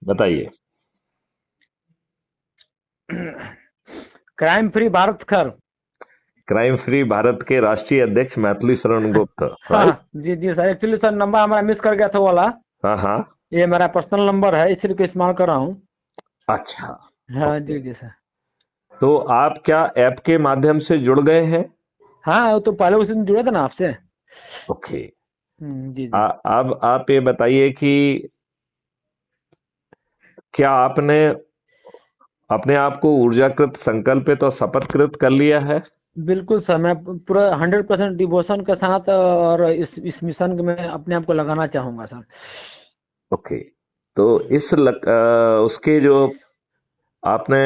बताइए। Crime free Bharat खर। Crime free Bharat के राष्ट्रीय अध्यक्ष मैथिली शरण गुप्त, राइट? हाँ जी जी सर, एक्चुअली सर नंबर हमारा मिस कर गया था वो वाला। हाँ हाँ। ये मेरा पर्सनल नंबर है, इसी को इस्तेमाल कर रहा हूँ। अच्छा, हाँ ओके। जी जी सर। तो आप क्या ऐप के माध्यम से जुड़ गए हैं? हाँ वो तो पहले उस दिन जुड़ा था ना आपसे। ओके। जी जी। अब आप ये बताइए कि क्या आपने अपने आप को ऊर्जाकृत, संकल्पित और शपथकृत कर लिया है? बिल्कुल सर, मैं पूरा 100% डिवोशन के साथ और इस मिशन में अपने आप को लगाना चाहूँगा सर। ओके। तो उसके जो आपने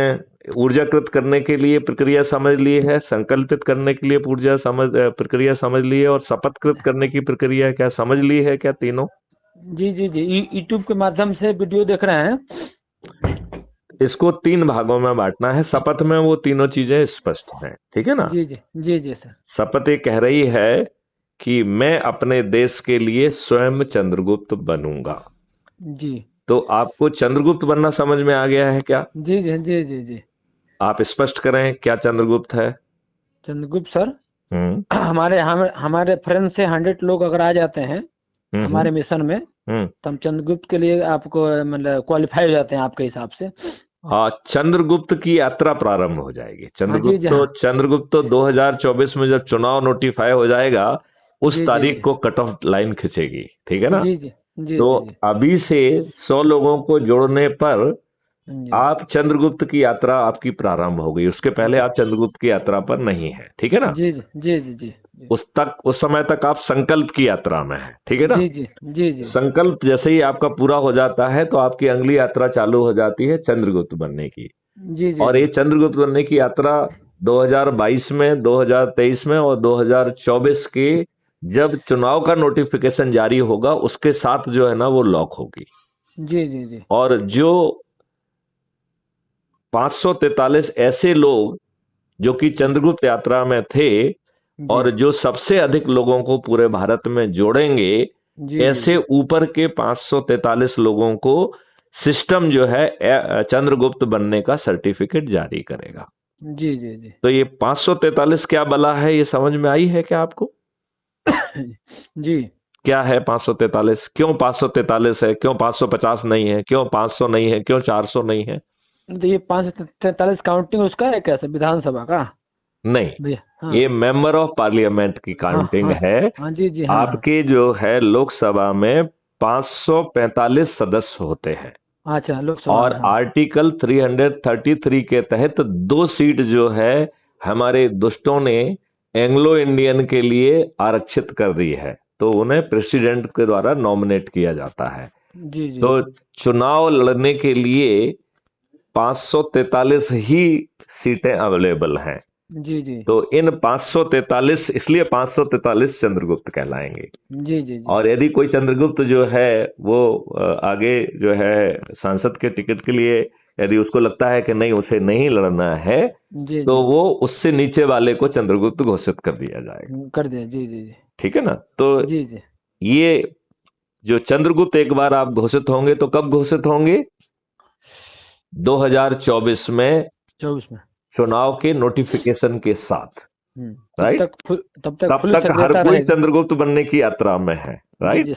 ऊर्जाकृत करने के लिए प्रक्रिया समझ ली है, संकल्पित करने के लिए प्रक्रिया समझ ली है, और शपथकृत करने की प्रक्रिया क्या समझ ली है क्या, तीनों? जी जी जी, यूट्यूब के माध्यम से वीडियो देख रहे हैं। इसको तीन भागों में बांटना है। शपथ में वो तीनों चीजें स्पष्ट हैं, ठीक है ना? जी जी जी जी सर। शपथ ये कह रही है कि मैं अपने देश के लिए स्वयं चंद्रगुप्त बनूंगा। जी तो आपको चंद्रगुप्त बनना समझ में आ गया है क्या? जी जी जी जी जी। आप स्पष्ट करें क्या चंद्रगुप्त है। चंद्रगुप्त सर, हम्म हमारे फ्रेंड से 100 लोग अगर आ जाते हैं हम्म हम्म हमारे मिशन में, हम्म। तो हम चंद्रगुप्त के लिए आपको मतलब क्वालिफाई हो जाते हैं आपके हिसाब से। हाँ, चंद्रगुप्त की यात्रा प्रारंभ हो जाएगी। हाँ जी जी हाँ। चंद्रगुप्त तो 2024 में जब चुनाव नोटिफाई हो जाएगा, उस जी जी तारीख जी को कट ऑफ लाइन खिंचेगी, ठीक है ना? जी जी जी तो जी जी अभी से 100 लोगों को जोड़ने पर जी आप चंद्रगुप्त की यात्रा आपकी प्रारंभ हो गई। उसके पहले जी आप चंद्रगुप्त की यात्रा पर नहीं है, ठीक है ना? जी जी जी जी जी उस समय तक आप संकल्प की यात्रा में है, ठीक है ना? जी जी जी जी संकल्प जैसे ही आपका पूरा हो जाता है तो आपकी अगली यात्रा चालू हो जाती है चंद्रगुप्त बनने की। जी जी और जी ये चंद्रगुप्त बनने की यात्रा 2022 में, 2023 में और 2024 के जब चुनाव का नोटिफिकेशन जारी होगा उसके साथ जो है ना वो लॉक होगी। जी जी जी और जो 543 ऐसे लोग जो कि चंद्रगुप्त यात्रा में थे जी और जो सबसे अधिक लोगों को पूरे भारत में जोड़ेंगे, जी जी ऐसे जी ऊपर के 543 लोगों को सिस्टम जो है चंद्रगुप्त बनने का सर्टिफिकेट जारी करेगा। जी जी जी तो ये 543 क्या बला है, ये समझ में आई है क्या आपको? जी। क्या है 543? क्यों 543 है? क्यों 550 नहीं है? क्यों 500 नहीं है? क्यों 400 नहीं है? तो ये 543 काउंटिंग उसका है क्या सर, विधानसभा का? नहीं, भैया हाँ ये मेंबर ऑफ पार्लियामेंट की हाँ काउंटिंग हाँ है। हाँ जी जी हाँ हाँ। आपके जो है लोकसभा में 545 सदस्य होते हैं, अच्छा, लोकसभा और में हाँ। आर्टिकल 333 के तहत 2 सीट जो है हमारे दुष्टों ने एंग्लो इंडियन के लिए आरक्षित कर दी है, तो उन्हें प्रेसिडेंट के द्वारा नॉमिनेट किया जाता है। जी जी तो चुनाव लड़ने के लिए 543 ही सीटें अवेलेबल हैं। जी जी तो इन 543, इसलिए 543 चंद्रगुप्त कहलाएंगे। जी जी जी और यदि कोई चंद्रगुप्त जो है वो आगे जो है सांसद के टिकट के लिए यदि उसको लगता है कि नहीं उसे नहीं लड़ना है, जी तो जी वो उससे नीचे वाले को चंद्रगुप्त घोषित कर दिया जाएगा, कर दिया। जी जी जी ठीक है ना? तो जी जी ये जो चंद्रगुप्त एक बार आप घोषित होंगे, तो कब घोषित होंगे? 2024 में 24 में। चुनाव के नोटिफिकेशन के साथ, राइट? तब तक तब पुलिस तक हर सक्रियता कोई रहेगा। चंद्रगुप्त बनने की यात्रा में है, जी राइट? जी,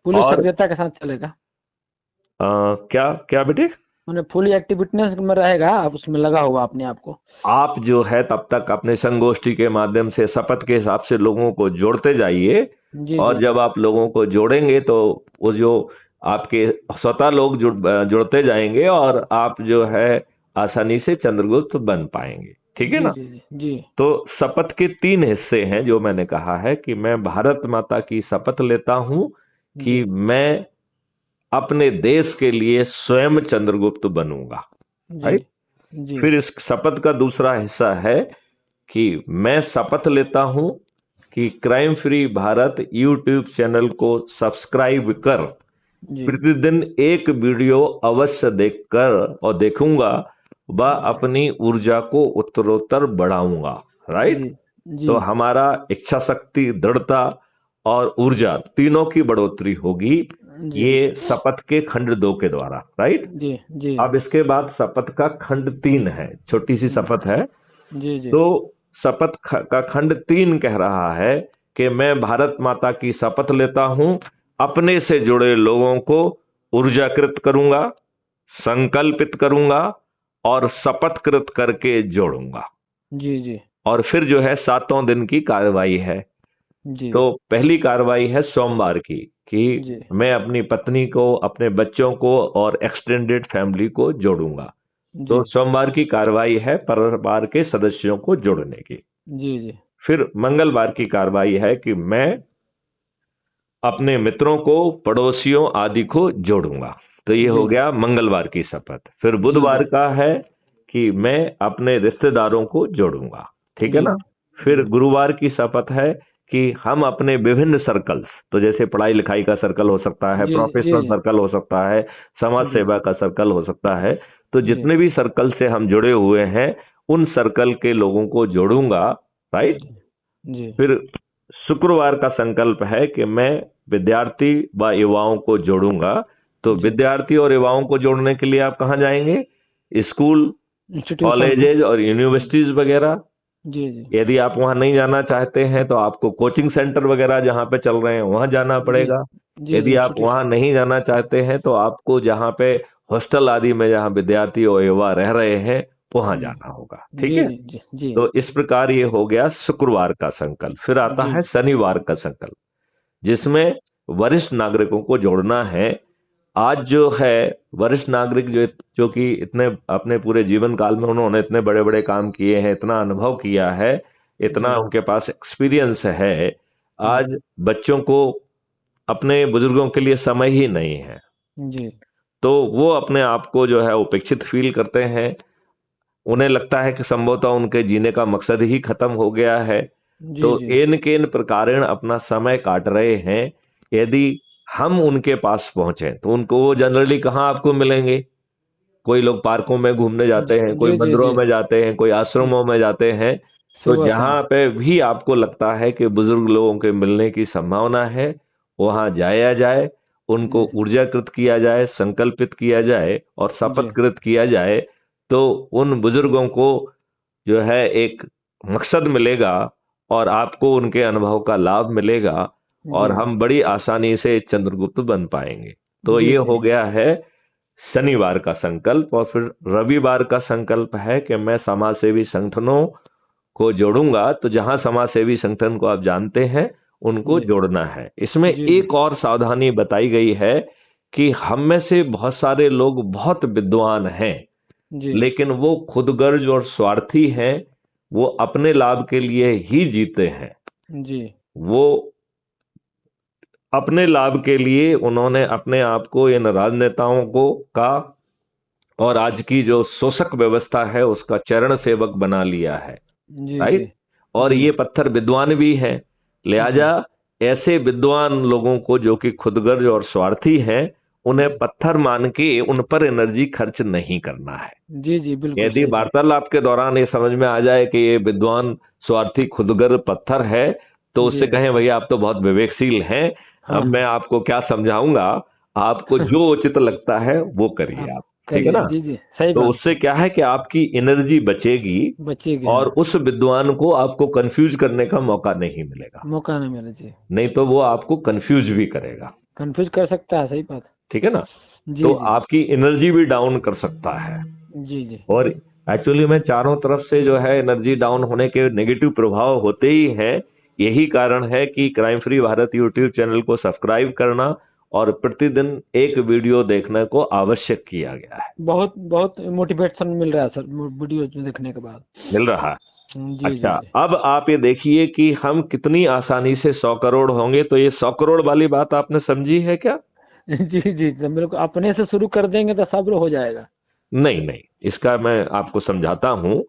पुलिस और सक्रियता के साथ चलेगा। क्या क्या बेटे? मैंने फुल एक्टिविटीनेस में रहेगा, आप उसमें लगा होगा अपने आप को। आप जो है तब तक अपने संगोष्ठी के माध्यम से शपथ के हिसाब से लोगों को जोड़ते जाइए, जी जी और जब आप लोगों को जोड़ेंगे तो वो जो आपके स्वतः लोग जुड़ते जाएंगे और आप जो है आसानी से चंद्रगुप्त बन पाएंगे, ठीक है जी ना? जी जी जी तो शपथ के 3 हिस्से हैं जो मैंने कहा है कि मैं भारत माता की शपथ लेता हूं कि जी मैं अपने देश के लिए स्वयं चंद्रगुप्त बनूंगा, जी राइट? जी फिर इस शपथ का दूसरा हिस्सा है कि मैं शपथ लेता हूं कि crime free Bharat YouTube channel को सब्सक्राइब कर जी प्रतिदिन एक वीडियो अवश्य देखकर और देखूंगा व अपनी ऊर्जा को उत्तरोत्तर बढ़ाऊंगा, राइट? जी जी तो हमारा इच्छा शक्ति, दृढ़ता और ऊर्जा तीनों की बढ़ोतरी होगी। जी ये शपथ के खंड 2 के द्वारा, राइट। जी जी अब इसके बाद शपथ का खंड 3 है, छोटी सी शपथ है। जी जी तो शपथ का खंड 3 कह रहा है कि मैं भारत माता की शपथ लेता हूं, अपने से जुड़े लोगों को ऊर्जाकृत करूंगा, संकल्पित करूंगा और शपथकृत करके जोड़ूंगा। जी जी और फिर जो है 7 दिन की कार्रवाई है। जी तो पहली कार्रवाई है सोमवार की, कि जी मैं अपनी पत्नी को, अपने बच्चों को और एक्सटेंडेड फैमिली को जोड़ूंगा। जी तो सोमवार की कार्रवाई है परिवार के सदस्यों को जोड़ने की। जी जी फिर मंगलवार की कार्रवाई है कि मैं अपने मित्रों को, पड़ोसियों आदि को जोड़ूंगा। तो ये हो जी गया मंगलवार की शपथ। फिर जी बुधवार जी का है कि मैं अपने रिश्तेदारों को जोड़ूंगा, ठीक है जी ना। फिर जी गुरुवार की शपथ है कि हम अपने विभिन्न सर्कल्स, तो जैसे पढ़ाई लिखाई का सर्कल हो सकता है, जी जी प्रोफेशनल सर्कल हो सकता है, समाज जी सेवा का सर्कल हो सकता है, तो जी जितने भी सर्कल से हम जुड़े हुए हैं उन सर्कल के लोगों को जोड़ूंगा, राइट। जी जी फिर शुक्रवार का संकल्प है कि मैं विद्यार्थी व युवाओं को जोड़ूंगा। तो जी विद्यार्थी और युवाओं को जोड़ने के लिए आप कहाँ जाएंगे? स्कूल, इंस्टीट्यूशन में। कॉलेजेज और यूनिवर्सिटीज वगैरह। जी जी यदि आप वहां नहीं जाना चाहते हैं तो आपको कोचिंग सेंटर वगैरह जहां पे चल रहे हैं वहां जाना जी पड़ेगा। जी जी यदि आप इंस्टीट्यूशन। वहां नहीं जाना चाहते हैं तो आपको जहां पे हॉस्टल आदि में जहां विद्यार्थी और युवा रह रहे हैं वहां जी जाना होगा, ठीक जी है। जी जी जी तो इस प्रकार ये हो गया शुक्रवार का संकल्प। फिर आता जी है शनिवार का संकल्प, जिसमें वरिष्ठ नागरिकों को जोड़ना है। आज जो है वरिष्ठ नागरिक जो कि इतने अपने पूरे जीवन काल में उन्होंने इतने बड़े बड़े काम किए हैं, इतना अनुभव किया है, इतना जी उनके पास एक्सपीरियंस है, जी आज बच्चों को, अपने बुजुर्गों के लिए समय ही नहीं है। जी तो वो अपने आप को जो है उपेक्षित फील करते हैं। उन्हें लगता है कि संभवतः उनके जीने का मकसद ही खत्म हो गया है। जी तो जी एन केन प्रकारेण अपना समय काट रहे हैं। यदि हम उनके पास पहुंचे तो उनको वो जनरली कहाँ आपको मिलेंगे? कोई लोग पार्कों में घूमने जाते हैं, कोई जी जी मंदिरों जी में जाते हैं, कोई आश्रमों में जाते हैं। तो सुबह शाम। जहां पे भी आपको लगता है कि बुजुर्ग लोगों के मिलने की संभावना है, वहां जाया जाए, उनको जी ऊर्जाकृत किया जाए, संकल्पित किया जाए और जी शपथकृत किया जाए। तो उन बुजुर्गों को जो है एक मकसद मिलेगा और आपको उनके अनुभव का लाभ मिलेगा जी और हम बड़ी आसानी से चंद्रगुप्त बन पाएंगे। तो जी ये जी हो गया है शनिवार का संकल्प। और फिर रविवार का संकल्प है कि मैं समाज सेवी संगठनों को जोड़ूंगा। तो जहां समाज सेवी संगठन को आप जानते हैं उनको जी जोड़ना है। इसमें जी जी एक और सावधानी बताई गई है कि हम में से बहुत सारे लोग बहुत विद्वान हैं, जी लेकिन वो खुदगर्ज और स्वार्थी हैं। वो अपने लाभ के लिए ही जीते हैं। जी वो अपने लाभ के लिए उन्होंने अपने आप को इन राजनेताओं को का और आज की जो शोषक व्यवस्था है उसका चरण सेवक बना लिया है, जी जी राइट। और जी ये पत्थर विद्वान भी हैं। जी लिहाजा ऐसे विद्वान लोगों को जो कि खुदगर्ज और स्वार्थी हैं, उन्हें पत्थर मान के उन पर एनर्जी खर्च नहीं करना है। जी जी बिल्कुल यदि सही बात। वार्तालाप के दौरान ये समझ में आ जाए कि ये विद्वान स्वार्थी खुदगर्ज पत्थर है, तो जी उससे कहें भैया आप तो बहुत विवेकशील हैं, हाँ अब मैं हाँ आपको क्या समझाऊंगा, आपको जो उचित लगता है वो करिए आप आप, ठीक है करिए। ना। जी जी सही तो बात। उससे क्या है कि आपकी एनर्जी बचेगी बचेगी और हाँ। उस विद्वान को आपको कंफ्यूज करने का मौका नहीं मिलेगा। मौका नहीं मिला जी। नहीं तो वो आपको कंफ्यूज भी करेगा, कंफ्यूज कर सकता है, सही बात। ठीक है ना। जी तो जी आपकी एनर्जी भी डाउन कर सकता है। जी जी और एक्चुअली में चारों तरफ से जो है एनर्जी डाउन होने के नेगेटिव प्रभाव होते ही हैं। यही कारण है कि crime free Bharat YouTube channel को सब्सक्राइब करना और प्रतिदिन एक वीडियो देखने को आवश्यक किया गया है। बहुत बहुत मोटिवेशन मिल रहा है सर वीडियो देखने के बाद। मिल रहा है। जी अच्छा, जी जी अब आप ये देखिए कि हम कितनी आसानी से 100 करोड़ होंगे। तो ये 100 करोड़ वाली बात आपने समझी है क्या? जी जी तो मेरे को अपने से शुरू कर देंगे तो सब हो जाएगा। नहीं नहीं, इसका मैं आपको समझाता हूं।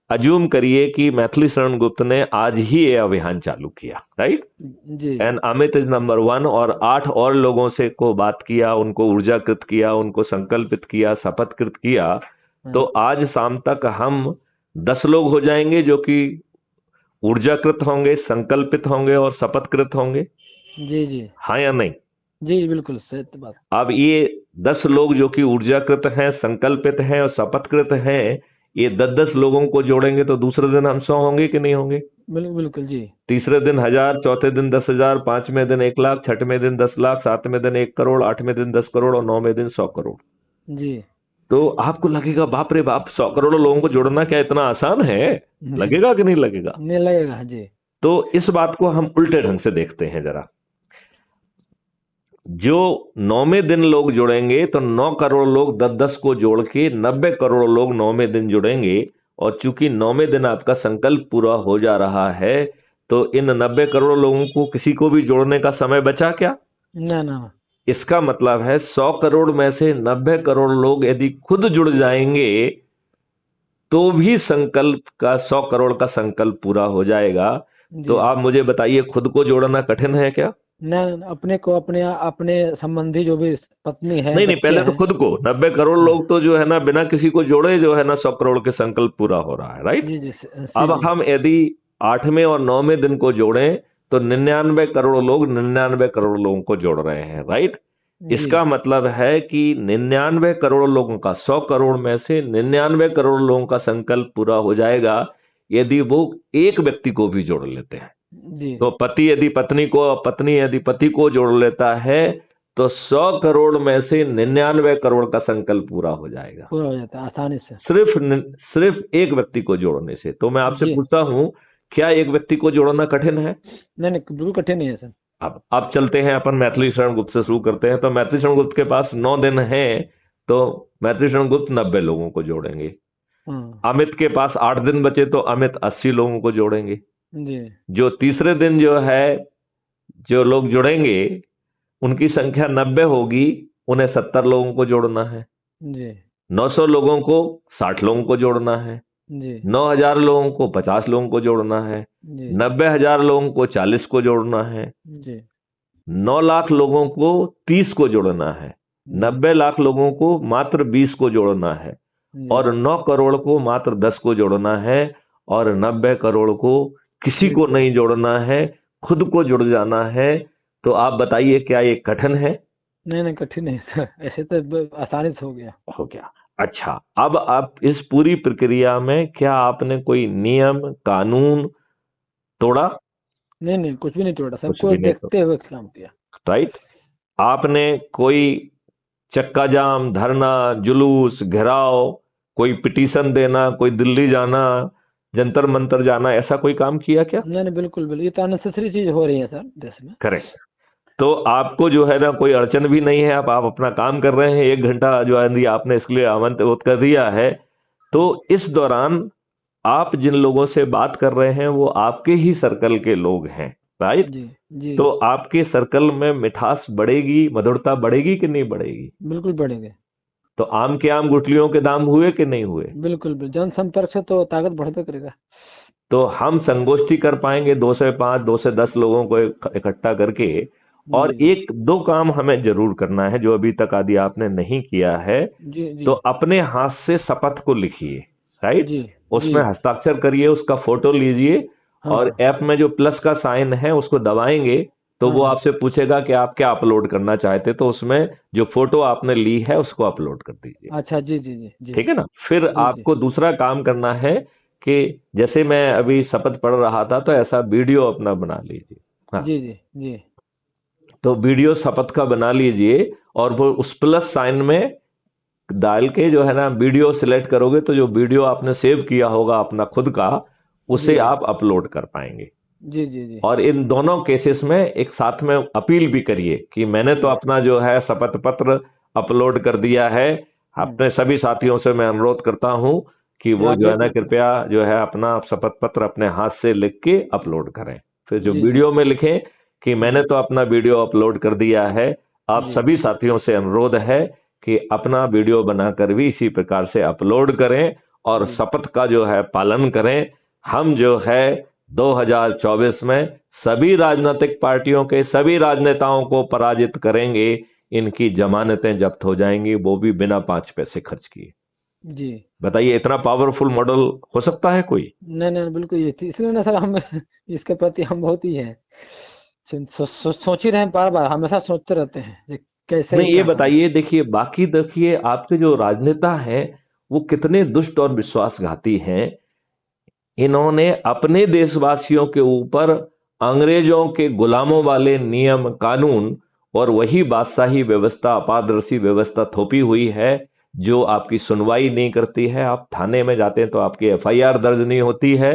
अज्यूम करिए कि मैथिली शरण गुप्त ने आज ही ये अभियान चालू किया, राइट। जी एंड अमित इज नंबर 1 और 8 और लोगों से को बात किया, उनको ऊर्जाकृत किया, उनको संकल्पित किया, शपथकृत किया। तो हाँ, आज शाम तक हम 10 लोग हो जाएंगे जो कि ऊर्जाकृत होंगे, संकल्पित होंगे और शपथकृत होंगे। जी जी हाँ या नहीं? जी बिल्कुल सही तो बात। अब ये 10 लोग जो कि ऊर्जाकृत हैं, संकल्पित हैं और शपथकृत हैं, ये 10-10 लोगों को जोड़ेंगे तो दूसरे दिन हम 100 होंगे कि नहीं होंगे? बिल्कुल जी। तीसरे दिन 1000, चौथे दिन 10,000, पांचवें दिन 1 लाख, छठवें दिन 10 लाख, सातवें दिन 1 करोड़, आठवें दिन 10 करोड़ और नौवें दिन 100 करोड़। जी तो आपको लगेगा बाप रे बाप, 100 करोड़ लोगों को जोड़ना क्या इतना आसान है? जी लगेगा कि नहीं लगेगा? नहीं लगेगा जी। तो इस बात को हम उल्टे ढंग से देखते हैं जरा। जो 9वें दिन लोग जुड़ेंगे तो 9 करोड़ लोग 10-10 को जोड़ के 90 करोड़ लोग 9वें दिन जुड़ेंगे। और चूंकि 9वें दिन आपका संकल्प पूरा हो जा रहा है, तो इन 90 करोड़ लोगों को किसी को भी जोड़ने का समय बचा क्या? ना ना। इसका मतलब है 100 करोड़ में से 90 करोड़ लोग यदि खुद जुड़ जाएंगे तो भी संकल्प का 100 करोड़ का संकल्प पूरा हो जाएगा। तो जी आप मुझे बताइए, खुद को जोड़ना कठिन है क्या? ना, अपने को अपने अपने संबंधी जो भी पत्नी है नहीं नहीं, बच्चे पहले तो हैं। खुद को। 90 करोड़ हाँ लोग तो जो है ना, बिना किसी को जोड़े जो है ना 100 करोड़ के संकल्प पूरा हो रहा है, राइट? जी जी अब जी हम यदि 8वें और 9वें दिन को जोड़ें तो 99 करोड़ लोग 99 करोड़ लोगों को जोड़ रहे हैं, राइट? जी इसका मतलब है कि 99 करोड़ लोगों का 100 करोड़ में से 99 करोड़ लोगों का संकल्प पूरा हो जाएगा यदि वो एक व्यक्ति को भी जोड़ लेते हैं। जी तो पति यदि पत्नी को, पत्नी यदि पति को जोड़ लेता है तो 100 करोड़ में से 99 करोड़ का संकल्प पूरा हो जाएगा, पूरा हो जाता है आसानी से। सिर्फ एक व्यक्ति को जोड़ने से। तो मैं आपसे जी पूछता हूं, क्या एक व्यक्ति को जोड़ना कठिन है? नहीं नहीं बिल्कुल कठिन नहीं है सर। अब चलते हैं, अपन मैथिली शरण गुप्त से शुरू करते हैं। तो मैथिली शरण गुप्त के पास 9 दिन हैं, तो मैथिली शरण गुप्त 90 लोगों को जोड़ेंगे। हाँ अमित के पास 8 दिन बचे तो अमित 80 लोगों को जोड़ेंगे। जी जो तीसरे दिन जो है, जो लोग जुड़ेंगे उनकी संख्या 90 होगी, उन्हें 70 लोगों को जोड़ना है। जी 900 लोगों को 60 लोगों को जोड़ना है। जी 9,000 लोगों को 50 लोगों को जोड़ना है। जी 90,000 लोगों को 40 को जोड़ना है। जी 9 लाख लोगों को 30 को जोड़ना है। जी 90 लाख लोगों को मात्र 20 को जोड़ना है। जी और 9 करोड़ को मात्र 10 को जोड़ना है। और 90 करोड़ को किसी को नहीं जोड़ना है, खुद को जुड़ जाना है। तो आप बताइए, क्या ये कठिन है? नहीं नहीं कठिन नहीं सर, ऐसे तो आसानी से हो गया। हो गया। अच्छा, अब आप इस पूरी प्रक्रिया में क्या आपने कोई नियम कानून तोड़ा? नहीं नहीं कुछ भी नहीं तोड़ा, कुछ सबको भी नहीं देखते हुए काम किया। राइट? आपने कोई चक्का जाम, धरना, जुलूस, घेराव, कोई पिटीशन देना, कोई दिल्ली जाना, जंतर मंतर जाना, ऐसा कोई काम किया क्या? नहीं नहीं बिल्कुल बिल्कुल, ये तो अननेसेसरी चीज हो रही है सर देश में। करेक्ट। तो आपको जो है ना कोई अड़चन भी नहीं है, आप अपना काम कर रहे हैं। 1 घंटा जो है यदि आपने इसके लिए आमंत्रित कर दिया है, तो इस दौरान आप जिन लोगों से बात कर रहे हैं वो आपके ही सर्कल के लोग हैं, राइट? जी जी तो आपके सर्कल में मिठास बढ़ेगी, मधुरता बढ़ेगी कि नहीं बढ़ेगी? बिल्कुल बढ़ेंगे। तो आम के आम गुठलियों के दाम हुए कि नहीं हुए? बिल्कुल बिल्कुल, जनसंपर्क से तो ताकत बढ़ते करेगा। तो हम संगोष्ठी कर पाएंगे 2 से 5, 2 से 10 लोगों को इकट्ठा करके। और जी एक दो काम हमें जरूर करना है जो अभी तक आदि आपने नहीं किया है। जी जी तो अपने हाथ से शपथ को लिखिए, राइट? जी उसमें जी हस्ताक्षर करिए, उसका फोटो लीजिए। हाँ और ऐप में जो प्लस का साइन है उसको दबाएंगे तो वो हाँ आपसे पूछेगा कि आप क्या अपलोड करना चाहते, तो उसमें जो फोटो आपने ली है उसको अपलोड कर दीजिए। अच्छा जी जी जी जी ठीक है ना? फिर जी जी आपको दूसरा काम करना है कि जैसे मैं अभी शपथ पढ़ रहा था तो ऐसा वीडियो अपना बना लीजिए। हाँ, जी जी जी तो वीडियो शपथ का बना लीजिए और वो उस प्लस साइन में डाल के जो है ना वीडियो सिलेक्ट करोगे तो जो वीडियो आपने सेव किया होगा अपना खुद का, उसे जी आप अपलोड कर पाएंगे। जी जी जी और इन दोनों केसेस में एक साथ में अपील भी करिए कि मैंने तो अपना जो है शपथ पत्र अपलोड कर दिया है। अपने सभी साथियों से मैं अनुरोध करता हूं कि वो आप जो भी है ना कृपया जो है अपना शपथ पत्र अपने हाथ से लिख के अपलोड करें। फिर जो जी जी वीडियो में लिखें कि मैंने तो अपना वीडियो अपलोड कर दिया है। आप जी सभी साथियों से अनुरोध है कि अपना वीडियो बनाकर भी इसी प्रकार से अपलोड करें और जी शपथ का जो है पालन करें। हम जो है 2024 में सभी राजनीतिक पार्टियों के सभी राजनेताओं को पराजित करेंगे। इनकी जमानतें जब्त हो जाएंगी, वो भी बिना 5 पैसे खर्च किए। जी बताइए, इतना पावरफुल मॉडल हो सकता है कोई? नहीं नहीं बिल्कुल, ये इसलिए ना सर हम इसके प्रति हम बहुत ही हैं। सोच ही रहे हैं, बार बार हमेशा सोचते रहते हैं ये कैसे नहीं, ये क्या होगा। बताइए, देखिए बाकी देखिए आपके जो राजनेता हैं वो कितने दुष्ट और विश्वासघाती हैं। इन्होंने अपने देशवासियों के ऊपर अंग्रेजों के गुलामों वाले नियम कानून और वही बादशाही व्यवस्था, अपारदर्शी व्यवस्था थोपी हुई है जो आपकी सुनवाई नहीं करती है। आप थाने में जाते हैं तो आपकी एफआईआर दर्ज नहीं होती है,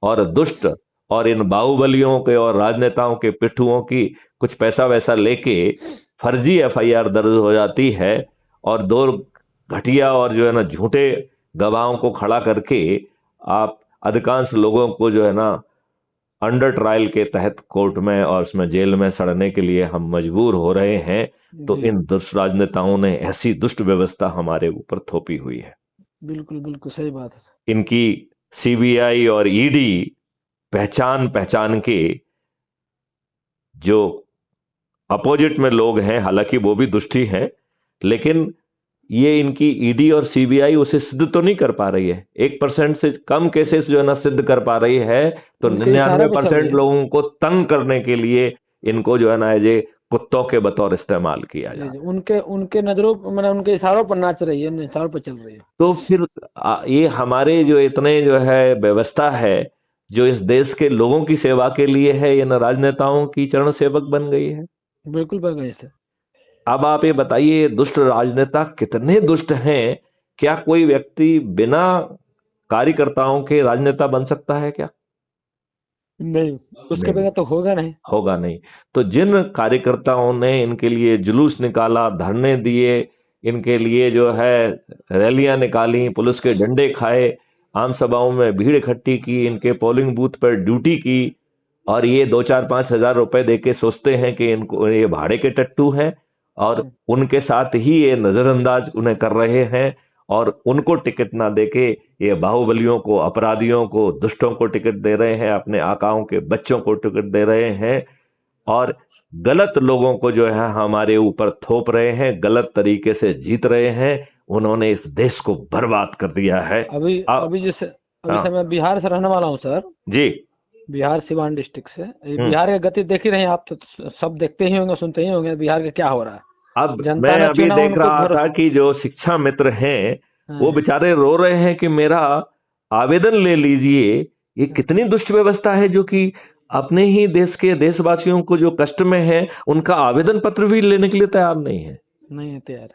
और दुष्ट और इन बाहुबलियों के और राजनेताओं के पिट्ठुओं की कुछ पैसा वैसा लेके फर्जी एफआईआर दर्ज हो जाती है, और दो घटिया और जो है ना झूठे गवाहों को खड़ा करके आप अधिकांश लोगों को जो है ना अंडर ट्रायल के तहत कोर्ट में और उसमें जेल में सड़ने के लिए हम मजबूर हो रहे हैं। तो जी, इन दुष्ट राजनेताओं ने ऐसी दुष्ट व्यवस्था हमारे ऊपर थोपी हुई है। बिल्कुल बिल्कुल सही बात है। इनकी सीबीआई और ईडी पहचान पहचान के जो अपोजिट में लोग हैं, हालांकि वो भी दुष्ट ही हैं, लेकिन ये इनकी ईडी और सीबीआई उसे सिद्ध तो नहीं कर पा रही है। 1% से कम केसेस जो है ना सिद्ध कर पा रही है, तो उनके इशारों पे चल रही 99% है। लोगों को तंग करने के लिए इनको जो है ना एज ए कुत्तों के बतौर इस्तेमाल किया जा जी रहा जी, है। उनके उनके नजरों मैंने उनके इशारों पर नाच रही है, उन इशारों पर चल रही है। तो फिर ये हमारे जो इतने जो है व्यवस्था है जो इस देश के लोगों की सेवा के लिए है, इन राजनेताओं की चरण सेवक बन गई है। बिल्कुल बन गई सर। अब आप ये बताइए, दुष्ट राजनेता कितने दुष्ट हैं? क्या कोई व्यक्ति बिना कार्यकर्ताओं के राजनेता बन सकता है क्या? नहीं, उसके नहीं, बगैर तो होगा नहीं। होगा नहीं। तो जिन कार्यकर्ताओं ने इनके लिए जुलूस निकाला, धरने दिए, इनके लिए जो है रैलियां निकाली, पुलिस के डंडे खाए, आम सभाओं में भीड़ इकट्ठी की, इनके पोलिंग बूथ पर ड्यूटी की, और ये 2-4-5 हजार रुपए देके सोचते हैं कि इनको ये भाड़े के टट्टू हैं, और उनके साथ ही ये नजरअंदाज उन्हें कर रहे हैं, और उनको टिकट ना देके ये बाहुबलियों को, अपराधियों को, दुष्टों को टिकट दे रहे हैं, अपने आकाओं के बच्चों को टिकट दे रहे हैं, और गलत लोगों को जो है हमारे ऊपर थोप रहे हैं, गलत तरीके से जीत रहे हैं। उन्होंने इस देश को बर्बाद कर दिया है। अभी अब अभी जैसे अभी हाँ से मैं बिहार से रहने वाला हूँ सर। जी। बिहार सिवान डिस्ट्रिक्ट से। ये हम्म। बिहार की गति देख ही रहे हैं आप, तो सब देखते ही होंगे, सुनते ही होंगे बिहार का क्या हो रहा है। अब जनता मैं ने अभी चुना देख उनको रहा था कि जो शिक्षा मित्र हैं वो हाँ, बेचारे रो रहे हैं कि मेरा आवेदन ले लीजिए। ये कितनी दुष्ट व्यवस्था है जो कि अपने ही देश के देशवासियों को जो कष्ट में है उनका आवेदन पत्र भी लेने के लिए तैयार नहीं है। नहीं है तैयार।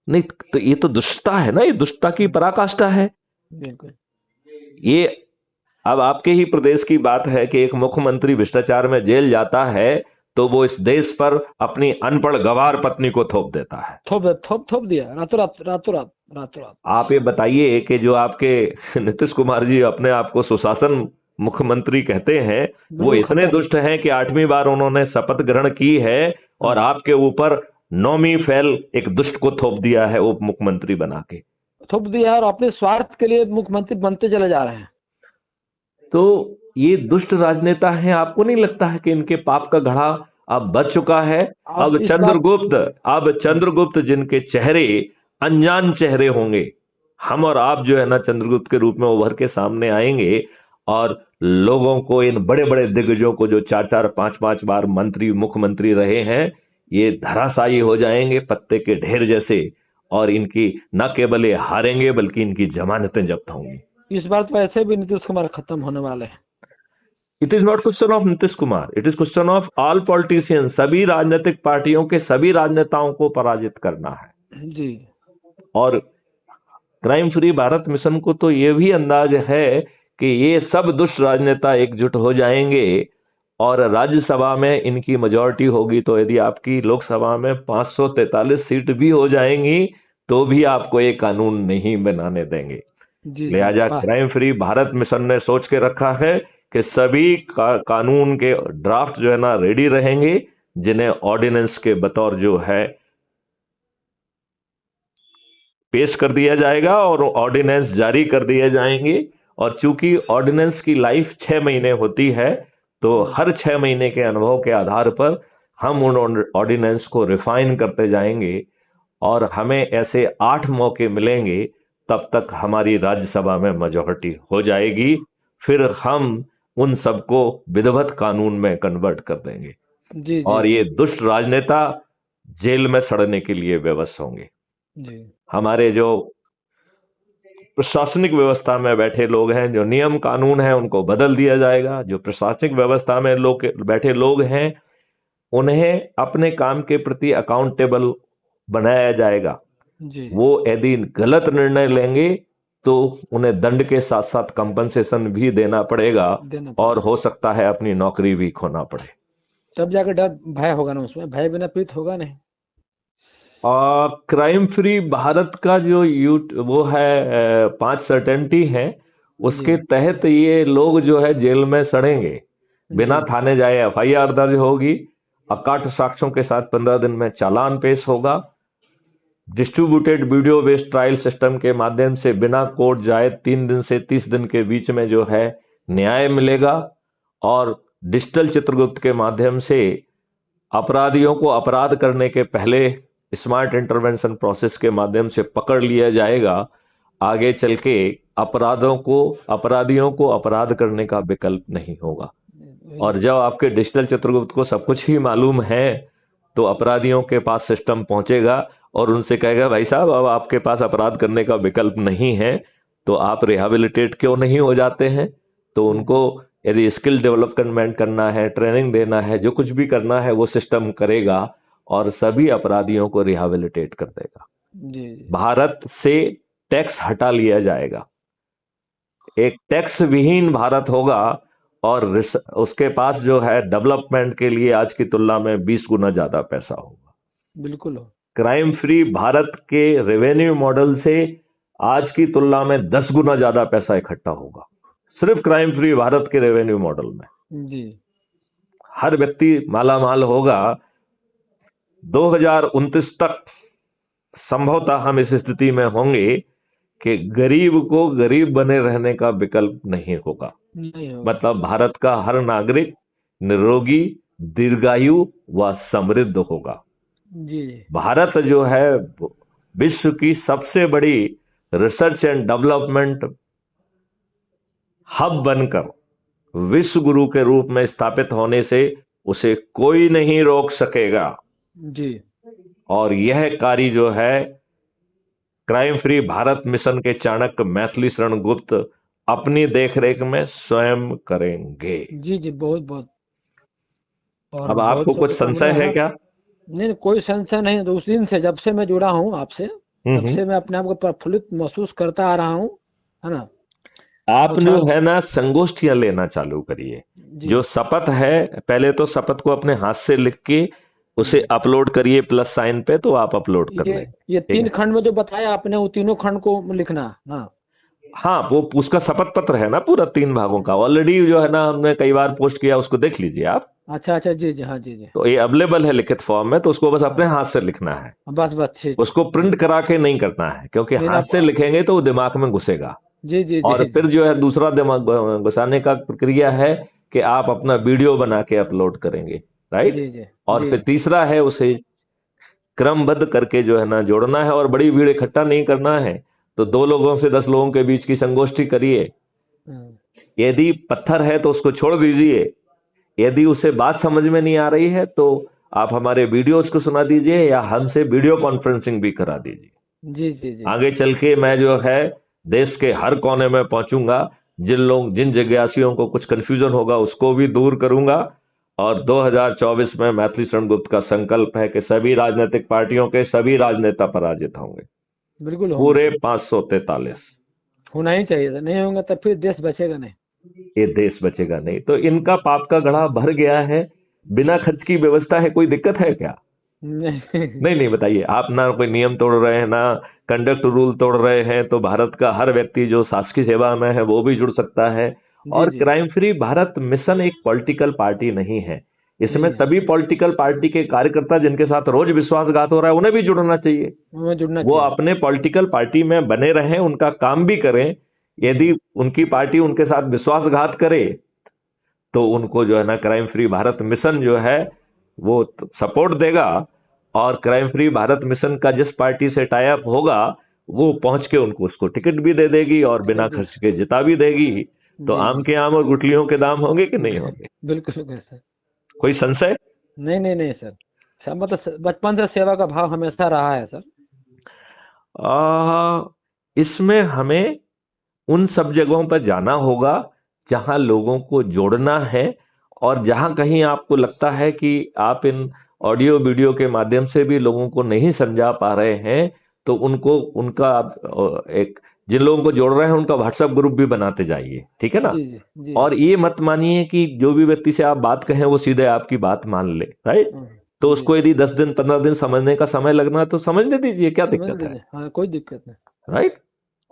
नहीं, तो ये तो दुष्टता है ना, ये दुष्टता की पराकाष्ठा है। बिल्कुल। ये अब आपके ही प्रदेश की बात है कि एक मुख्यमंत्री भ्रष्टाचार में जेल जाता है तो वो इस देश पर अपनी अनपढ़ गवार पत्नी को थोप देता है। थोप दिया रातों रात, रातों रात, रातों रात। आप ये बताइए कि जो आपके नीतीश कुमार जी अपने आप को सुशासन मुख्यमंत्री कहते हैं, वो बिल्कुल इतने खत्म। दुष्ट हैं कि 8वीं बार उन्होंने शपथ ग्रहण की है और आपके ऊपर नौमी फैल एक दुष्ट को थोप दिया है उप मुख्यमंत्री बना के। थोप दिया और अपने स्वार्थ के लिए मुख्यमंत्री बनते चले जा रहे हैं। तो ये दुष्ट राजनेता हैं। आपको नहीं लगता है कि इनके पाप का घड़ा अब बच चुका है? अब इस बार अब चंद्रगुप्त जिनके चेहरे अनजान चेहरे होंगे, हम और आप जो है ना चंद्रगुप्त के रूप में उभर के सामने आएंगे, और लोगों को, इन बड़े बड़े दिग्गजों को जो 4-4 5-5 बार मंत्री मुख्यमंत्री रहे हैं, ये धराशायी हो जाएंगे पत्ते के ढेर जैसे, और इनकी न केवल ये हारेंगे बल्कि इनकी जमानतें जब्त होंगी। इस बार तो ऐसे भी नीतीश कुमार खत्म होने वाले हैं। It is not question of Nitish Kumar, it is question of all politicians. सभी राजनीतिक पार्टियों के सभी राजनेताओं को पराजित करना है। जी। और क्राइम फ्री भारत मिशन को तो ये भी अंदाज है कि ये सब दुष्ट राजनेता एकजुट हो जाएंगे, और राज्यसभा में इनकी मेजॉरिटी होगी, तो यदि आपकी लोकसभा में 543 सीट भी हो जाएंगी तो भी आपको ये कानून नहीं बनाने देंगे। जी लिहाजा वाह। क्राइम फ्री भारत मिशन ने सोच के रखा है कि सभी कानून के ड्राफ्ट जो है ना रेडी रहेंगे, जिन्हें ऑर्डिनेंस के बतौर जो है पेश कर दिया जाएगा और ऑर्डिनेंस जारी कर दिए जाएंगे। और चूंकि ऑर्डिनेंस की लाइफ 6 महीने होती है, तो हर 6 महीने के अनुभव के आधार पर हम उन ऑर्डिनेंस को रिफाइन करते जाएंगे, और हमें ऐसे 8 मौके मिलेंगे, तब तक हमारी राज्यसभा में मेजॉरिटी हो जाएगी। फिर हम उन सबको विधिवत कानून में कन्वर्ट कर देंगे। जी जी और ये दुष्ट राजनेता जेल में सड़ने के लिए विवश होंगे। जी हमारे जो प्रशासनिक व्यवस्था में बैठे लोग हैं, जो नियम कानून है, उनको बदल दिया जाएगा। जो प्रशासनिक व्यवस्था में लोग बैठे लोग हैं, उन्हें अपने काम के प्रति अकाउंटेबल बनाया जाएगा। जी वो यदि गलत निर्णय लेंगे तो उन्हें दंड के साथ साथ कंपनसेशन भी देना पड़ेगा देना और पड़ेगा। हो सकता है अपनी नौकरी भी खोना पड़े। तब जाकर डर भय होगा ना, उसमें भय बिना प्रीत होगा नहीं। क्राइम फ्री भारत का जो वो है 5 सर्टेनिटी है, उसके जी तहत ये लोग जो है जेल में सड़ेंगे। बिना जी थाने जाए एफआईआर दर्ज होगी, अकाट साक्ष्यों के साथ 15 दिन में चालान पेश होगा। Distributed video based trial system के माध्यम से बिना कोर्ट जाए 3 दिन से 30 दिन के बीच में जो है न्याय मिलेगा। और डिजिटल चित्रगुप्त के माध्यम से अपराधियों को अपराध करने के पहले स्मार्ट इंटरवेंशन प्रोसेस के माध्यम से पकड़ लिया जाएगा। आगे चल के अपराधियों को अपराध करने का विकल्प नहीं होगा। और जब आपके डिजिटल चित्रगुप्त को सब कुछ ही मालूम है, तो अपराधियों के पास सिस्टम पहुंचेगा और उनसे कहेगा, भाई साहब अब आपके पास अपराध करने का विकल्प नहीं है, तो आप रिहेबिलिटेट क्यों नहीं हो जाते हैं। तो उनको यदि स्किल डेवलपमेंट करना है, ट्रेनिंग देना है, जो कुछ भी करना है वो सिस्टम करेगा और सभी अपराधियों को रिहेबिलिटेट कर देगा। जी जी भारत से टैक्स हटा लिया जाएगा, एक टैक्स विहीन भारत होगा और उसके पास जो है डेवलपमेंट के लिए आज की तुलना में 20 गुना ज्यादा पैसा होगा। बिल्कुल हो। क्राइम फ्री भारत के रेवेन्यू मॉडल से आज की तुलना में 10 गुना ज्यादा पैसा इकट्ठा होगा, सिर्फ क्राइम फ्री भारत के रेवेन्यू मॉडल में। जी हर व्यक्ति माला माल होगा। 2029 तक संभवतः हम इस स्थिति में होंगे कि गरीब को गरीब बने रहने का विकल्प नहीं होगा। नहीं होगा। मतलब भारत का हर नागरिक निरोगी, दीर्घायु व समृद्ध होगा। जी जी भारत जो है विश्व की सबसे बड़ी रिसर्च एंड डेवलपमेंट हब बनकर विश्व गुरु के रूप में स्थापित होने से उसे कोई नहीं रोक सकेगा। जी और यह कार्य जो है क्राइम फ्री भारत मिशन के चाणक्य मैथिली शरण गुप्त अपनी देखरेख में स्वयं करेंगे। जी जी बहुत बहुत। और अब बहुत आपको कुछ संशय है क्या? नहीं, कोई संशय नहीं। तो उस दिन से जब से मैं जुड़ा हूँ आपसे, तब से मैं अपने आप को प्रफुल्लित महसूस करता आ रहा हूँ, है ना। आप जो है ना संगोष्ठियां लेना चालू करिए। जी जो शपथ है, पहले तो शपथ को अपने हाथ से लिख के उसे अपलोड करिए प्लस साइन पे, तो आप अपलोड कर लें। ये 3 खंड में जो बताया आपने, वो तीनों खंड को लिखना। हाँ हाँ, वो उसका शपथ पत्र है ना पूरा 3 भागों का, ऑलरेडी जो है ना हमने कई बार पोस्ट किया, उसको देख लीजिए आप। अच्छा अच्छा जी जी हाँ जी जी। तो ये अवेलेबल है लिखित फॉर्म में, तो उसको बस अपने हाथ से लिखना है। बस बस ठीक। उसको प्रिंट करा के नहीं करना है, क्योंकि हाथ से लिखेंगे तो वो दिमाग में घुसेगा। जी जी और फिर जो है दूसरा दिमाग घुसाने का प्रक्रिया है कि आप अपना वीडियो बना के अपलोड करेंगे, राइट। जी जी और फिर तीसरा है उसे क्रमबद्ध करके जो है ना जोड़ना है, और बड़ी भीड़ इकट्ठा नहीं करना है। तो 2 लोगों से 10 लोगों के बीच की संगोष्ठी करिए। यदि पत्थर है तो उसको छोड़ दीजिए, यदि उसे बात समझ में नहीं आ रही है तो आप हमारे वीडियोस को सुना दीजिए या हमसे वीडियो कॉन्फ्रेंसिंग भी करा दीजिए। जी जी जी आगे चल के मैं जो है देश के हर कोने में पहुंचूंगा, जिन जिज्ञासियों को कुछ कंफ्यूजन होगा उसको भी दूर करूंगा। और 2024 में मैथिली शरण गुप्त का संकल्प है कि सभी राजनीतिक पार्टियों के सभी राजनेता पराजित होंगे, बिल्कुल पूरे 543 होना ही चाहिए। नहीं होंगे तब फिर देश बचेगा नहीं, ये देश बचेगा नहीं। तो इनका पाप का घड़ा भर गया है, बिना खर्च की व्यवस्था है, कोई दिक्कत है क्या? नहीं बताइए। आप ना कोई नियम तोड़ रहे हैं, ना कंडक्ट रूल तोड़ रहे हैं, तो भारत का हर व्यक्ति जो शासकीय सेवा में है वो भी जुड़ सकता है। और क्राइम फ्री भारत मिशन एक पॉलिटिकल पार्टी नहीं है, इसमें सभी पॉलिटिकल पार्टी के कार्यकर्ता जिनके साथ रोज विश्वासघात हो रहा है उन्हें भी जुड़ना चाहिए। वो अपने पॉलिटिकल पार्टी में बने रहें, उनका काम भी करें। यदि उनकी पार्टी उनके साथ विश्वासघात करे तो उनको जो है ना क्राइम फ्री भारत मिशन जो है वो सपोर्ट देगा, और क्राइम फ्री भारत मिशन का जिस पार्टी से टाई अप होगा वो पहुंच के उनको उसको टिकट भी दे देगी और बिना खर्च के जिता भी देगी। तो आम के आम और गुठलियों के दाम होंगे कि नहीं होंगे? बिल्कुल। कोई संशय? नहीं नहीं नहीं सर, मतलब बचपन से सेवा का भाव हमेशा रहा है सर। इसमें हमें उन सब जगहों पर जाना होगा जहां लोगों को जोड़ना है, और जहां कहीं आपको लगता है कि आप इन ऑडियो वीडियो के माध्यम से भी लोगों को नहीं समझा पा रहे हैं, तो उनको उनका एक, जिन लोगों को जोड़ रहे हैं उनका व्हाट्सएप ग्रुप भी बनाते जाइए, ठीक है ना। जी जी जी। और ये मत मानिए कि जो भी व्यक्ति से आप बात कहें वो सीधे आपकी बात मान ले, राइट। तो जी, उसको यदि 10 दिन 15 दिन समझने का समय लगना है तो समझने दीजिए, क्या समझ दिक्कत है, लीजिए, हाँ कोई दिक्कत नहीं। राइट।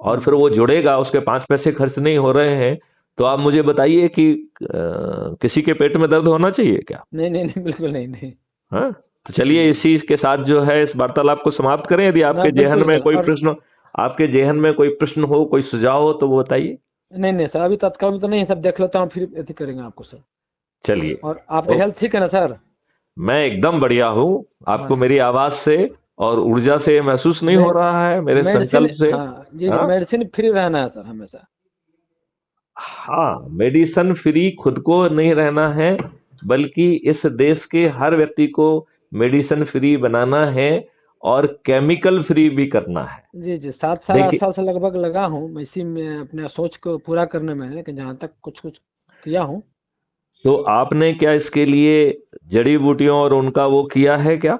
और फिर वो जुड़ेगा, उसके 5 पैसे खर्च नहीं हो रहे हैं, तो आप मुझे बताइए कि किसी के पेट में दर्द होना चाहिए क्या? नहीं नहीं नहीं, बिल्कुल नहीं नहीं। हाँ, तो चलिए इसी के साथ जो है इस वार्तालाप को समाप्त करें। यदि ना आपके जेहन बिल्कुल में सर, कोई और प्रश्न, आपके जेहन में कोई प्रश्न हो, कोई सुझाव हो तो वो बताइए। नहीं नहीं सर, अभी तत्काल में तो नहीं, सब देख लेता हूँ फिर अथी करेंगे आपको सर। चलिए, और आपकी ओ, हेल्थ ठीक है ना सर? मैं एकदम बढ़िया हूँ। आपको हाँ, मेरी आवाज से और ऊर्जा से महसूस नहीं हो रहा है, मेरे मेडिसिन, संकल्प से? हाँ जी जी, हाँ, मेडिसिन फ्री रहना है सर हमेशा। हाँ, मेडिसन फ्री खुद को नहीं रहना है, बल्कि इस देश के हर व्यक्ति को मेडिसन फ्री बनाना है और केमिकल फ्री भी करना है। जी जी, 7 साल 8 देखिए, साल से लगभग लगा हूँ मैं इसी में अपने सोच को पूरा करने में, लेकिन जहाँ तक कुछ कुछ किया हूँ। तो आपने क्या इसके लिए जड़ी बूटियों और उनका वो किया है क्या?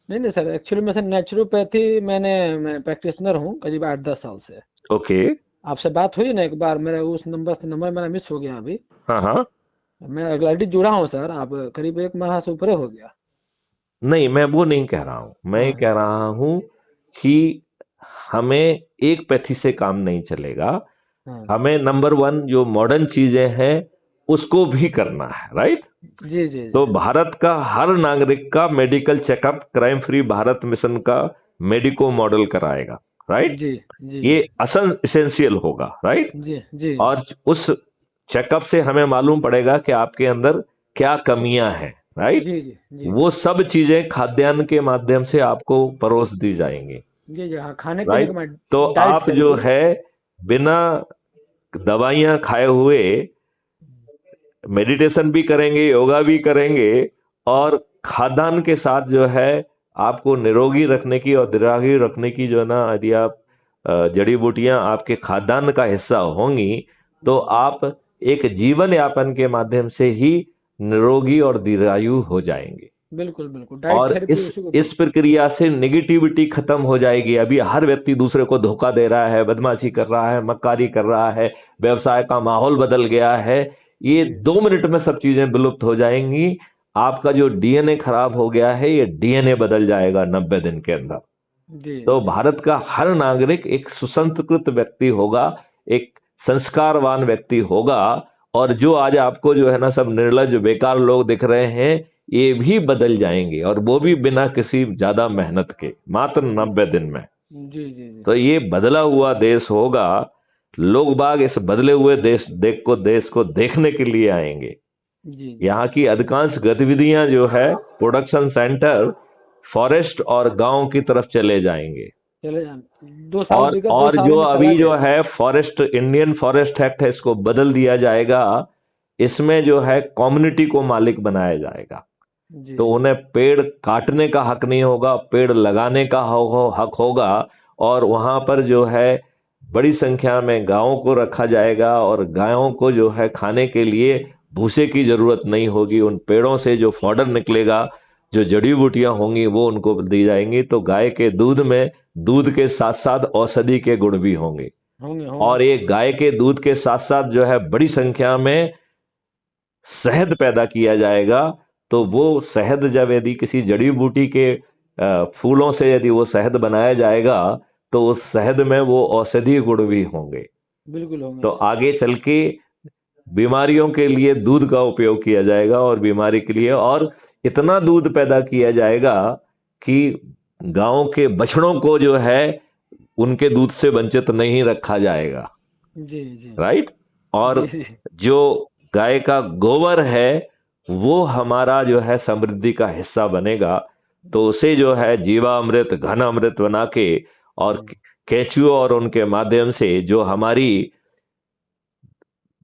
नहीं नहीं सर, एक्चुअली मैं सर नेचुरोपैथी मैं प्रैक्टिशनर हूँ करीब 8 10 साल से। ओके। आपसे बात हुई ना एक बार, मेरा उस नंबर से नंबर मेरा मिस हो गया अभी। हाँ हाँ। मैं ऑलरेडी जुड़ा हूँ सर, आप करीब 1 माह से ऊपर हो गया। नहीं, मैं वो नहीं कह रहा हूं, मैं ये हाँ कह रहा हूं कि हमें एक पैथी से काम नहीं चलेगा। हाँ। हमें नंबर वन जो मॉडर्न चीजें हैं उसको भी करना है, राइट। जी जी जी तो भारत का हर नागरिक का medical checkup crime free Bharat mission का मेडिको मॉडल कराएगा, राइट। जी जी ये जी असल इसेंशियल होगा, राइट। जी जी और उस चेकअप से हमें मालूम पड़ेगा कि आपके अंदर क्या कमियां हैं, राइट। जी जी जी वो सब चीजें खाद्यान्न के माध्यम से आपको परोस दी जाएंगी, जी जी। हाँ, खाने पीने का राइट। मैं तो डाइट आप से जो बिल्कुल। है बिना दवाइयां खाए हुए मेडिटेशन भी करेंगे, योगा भी करेंगे, और खाद्यान्न के साथ जो है आपको निरोगी रखने की और निरोगी रखने की जो है ना, यदि आप जड़ी बूटियां आपके खाद्यान्न का हिस्सा होंगी तो आप एक जीवन यापन के माध्यम से ही निरोगी और दीर्घायु हो जाएंगे। बिल्कुल बिल्कुल, डाइट और थेरेपी उसी को इस बोलते हैं। प्रक्रिया से नेगेटिविटी खत्म हो जाएगी। अभी हर व्यक्ति दूसरे को धोखा दे रहा है, बदमाशी कर रहा है, मक्कारी कर रहा है, व्यवसाय का माहौल बदल गया है। ये जी 2 मिनट में सब चीजें विलुप्त हो जाएंगी। आपका जो डीएनए खराब हो गया है, ये डीएनए बदल जाएगा 90 दिन के अंदर। जी तो जी भारत का हर नागरिक एक सुसंस्कृत व्यक्ति होगा, एक संस्कारवान व्यक्ति होगा। और जो आज आपको जो है ना सब निर्लज बेकार लोग दिख रहे हैं, ये भी बदल जाएंगे, और वो भी बिना किसी ज्यादा मेहनत के, मात्र 90 दिन में। जी जी जी तो ये बदला हुआ देश होगा। लोग बाग इस बदले हुए देश को देखने के लिए आएंगे। जी जी। यहाँ की अधिकांश गतिविधियां जो है, प्रोडक्शन सेंटर फॉरेस्ट और गांव की तरफ चले जाएंगे। चले जाए, 2 साल विगत दो और जो सालों में चला अभी जो गया। है फॉरेस्ट, इंडियन फॉरेस्ट एक्ट है, इसको बदल दिया जाएगा। इसमें जो है कम्युनिटी को मालिक बनाया जाएगा। जी तो उन्हें पेड़ काटने का हक नहीं होगा, पेड़ लगाने का हक होगा। और वहां पर जो है बड़ी संख्या में गायों को रखा जाएगा, और गायों को जो है खाने के लिए भूसे की जरूरत नहीं होगी। उन पेड़ों से जो फॉडर निकलेगा, जो जड़ी बूटियां होंगी वो उनको दी जाएंगी। तो गाय के दूध में दूध के साथ साथ औषधि के गुण भी होंगे। होंगे होंगे और ये सर। गाय के दूध के साथ साथ जो है बड़ी संख्या में शहद पैदा किया जाएगा। तो वो शहद जब यदि किसी जड़ी बूटी के फूलों से यदि वो शहद बनाया जाएगा, तो उस शहद में वो औषधीय गुण भी होंगे। बिल्कुल होंगे तो सर। आगे चल के बीमारियों के लिए दूध का उपयोग किया जाएगा, और बीमारी के लिए और इतना दूध पैदा किया जाएगा कि गांव के बछड़ों को जो है उनके दूध से वंचित नहीं रखा जाएगा, जी जी राइट। और जी जी जो गाय का गोबर है वो हमारा जो है समृद्धि का हिस्सा बनेगा। तो उसे जो है जीवामृत, घन अमृत बना के, और केंचुओं और उनके माध्यम से जो हमारी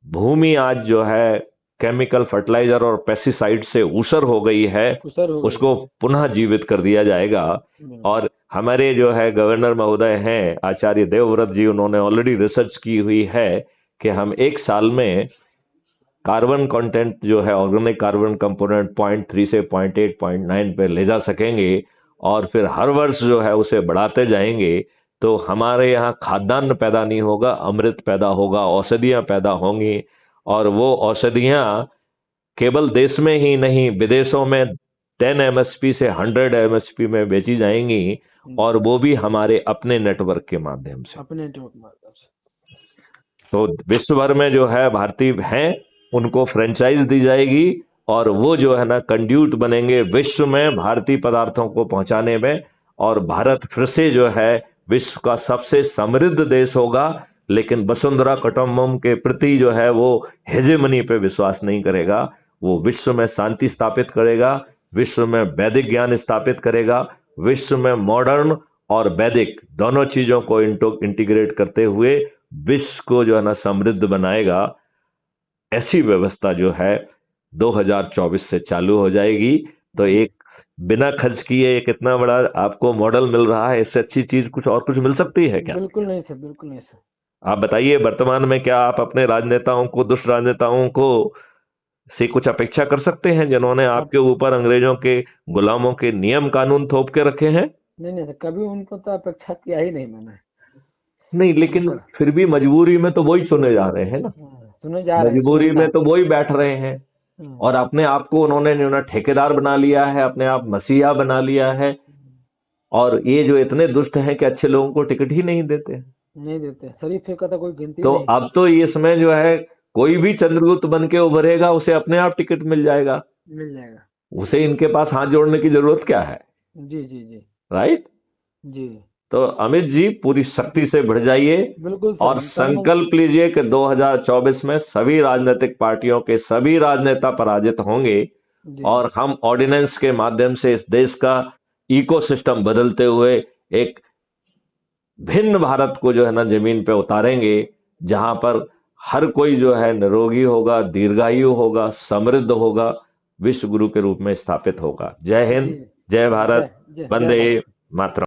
भूमि आज जो है केमिकल फर्टिलाइजर और पेस्टिसाइड से ऊसर हो गई है सर हो गई। उसको पुनः जीवित कर दिया जाएगा। और हमारे जो है गवर्नर महोदय हैं आचार्य देवव्रत जी, उन्होंने ऑलरेडी रिसर्च की हुई है कि हम एक साल में कार्बन कंटेंट जो है ऑर्गेनिक कार्बन कंपोनेंट 0.3 से 0.8 0.9 पे ले जा सकेंगे और फिर हर वर्ष जो है उसे बढ़ाते जाएंगे तो हमारे यहाँ खाद्यान्न पैदा नहीं होगा, अमृत पैदा होगा, औषधियां पैदा होंगी और वो औषधियां केवल देश में ही नहीं विदेशों में 10 MSP से 100 MSP में बेची जाएंगी और वो भी हमारे अपने नेटवर्क के माध्यम से। अपने नेटवर्क माध्यम से तो विश्व भर में जो है भारतीय हैं उनको फ्रेंचाइज दी जाएगी और वो जो है ना कंड्यूट बनेंगे विश्व में भारतीय पदार्थों को पहुंचाने में, और भारत फिर से जो है विश्व का सबसे समृद्ध देश होगा। लेकिन वसुंधरा कुटुंबकम के प्रति जो है वो हेजेमनी पे विश्वास नहीं करेगा, वो विश्व में शांति स्थापित करेगा, विश्व में वैदिक ज्ञान स्थापित करेगा, विश्व में मॉडर्न और वैदिक दोनों चीजों को इंटीग्रेट करते हुए विश्व को जो है ना समृद्ध बनाएगा। ऐसी व्यवस्था जो है 2024 से चालू हो जाएगी। तो एक बिना खर्च किए एक इतना बड़ा आपको मॉडल मिल रहा है, इससे अच्छी चीज कुछ और कुछ मिल सकती है क्या? बिल्कुल नहीं सर, बिल्कुल नहीं सर। आप बताइए वर्तमान में क्या आप अपने राजनेताओं को, दुष्ट राजनेताओं को से कुछ अपेक्षा कर सकते हैं जिन्होंने आपके ऊपर अंग्रेजों के गुलामों के नियम कानून थोप के रखे हैं? नहीं सर, कभी उनको तो अपेक्षा किया ही नहीं मैंने। नहीं, लेकिन फिर भी मजबूरी में तो वही चुने जा रहे हैं ना, सुने जा रहे हैं, मजबूरी में तो वही बैठ रहे हैं और अपने आप को उन्होंने जो ना ठेकेदार बना लिया है, अपने आप मसीहा बना लिया है। और ये जो इतने दुष्ट हैं कि अच्छे लोगों को टिकट ही नहीं देते। शरीफ का तो कोई गिनती तो नहीं। अब तो इसमें जो है कोई भी चंद्रगुप्त बन के उभरेगा उसे अपने आप टिकट मिल जाएगा, उसे इनके पास हाथ जोड़ने की जरूरत क्या है? जी जी जी, राइट जी। तो अमित जी पूरी शक्ति से बढ़ जाइए बिल्कुल और संकल्प लीजिए कि 2024 में सभी राजनीतिक पार्टियों के सभी राजनेता पराजित होंगे और हम ऑर्डिनेंस के माध्यम से इस देश का इकोसिस्टम बदलते हुए एक भिन्न भारत को जो है ना जमीन पे उतारेंगे, जहां पर हर कोई जो है निरोगी होगा, दीर्घायु होगा, समृद्ध होगा, विश्व गुरु के रूप में स्थापित होगा। जय हिंद, जय भारत, वंदे मातरम।